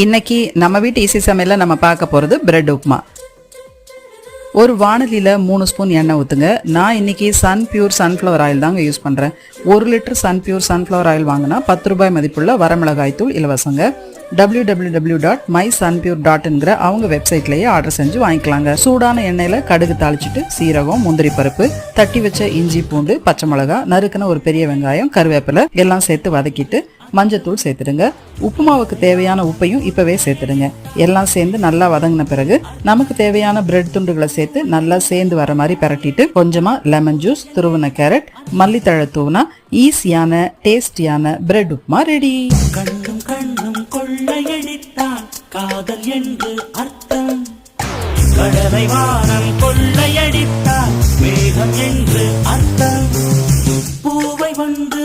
இன்னைக்கு நம்ம வீட்டு ஈஸி சமையல்ல நம்ம பார்க்க போறது பிரெட் உப்புமா. ஒரு வாணலியில 3 ஸ்பூன் எண்ணெய் ஊத்துங்க. நான் இன்னைக்கு சன் பியூர் சன்ஃப்ளவர் ஆயில் தாங்க யூஸ் பண்றேன். 1 litre Sunpure sunflower oil வாங்கினா 10 ரூபாய் மதிப்புள்ள வரமிளகாய் தூள் இலவசங்க. www.mysunpure.inங்கிற அவங்க வெப்சைட்லயே ஆர்டர் செஞ்சு வாங்கிக்கலாங்க. சூடான எண்ணெயில கடுகு தாளிச்சிட்டு சீரகம், முந்திரி பருப்பு, தட்டி வச்ச இஞ்சி பூண்டு, பச்சை மிளகாய், நறுக்குன ஒரு பெரிய வெங்காயம், கருவேப்பிலை எல்லாம் சேர்த்து வதக்கிட்டு மஞ்சத்தூள் சேர்த்துடுங்க. உப்புமாவுக்கு தேவையான உப்பையும் இப்பவே சேர்த்துடுங்க. எல்லாம் சேர்ந்து நல்லா வதங்கின பிறகு நமக்கு தேவையான பிரெட் துண்டுகளை சேர்த்து நல்லா சேர்ந்து வர மாதிரி பரட்டிட்டு கொஞ்சமா லெமன் ஜூஸ், துருவன கேரட், மல்லித்தழை தூவினா ஈஸியான டேஸ்டியான பிரெட் உப்புமா ரெடி. கண்ணும் கண்ணும் கொள்ளையடித்தான் காதல் என்று அர்த்தம். கடலை வானம் கொள்ளையடித்தான் மேகம் என்று அர்த்தம். பூவை வந்து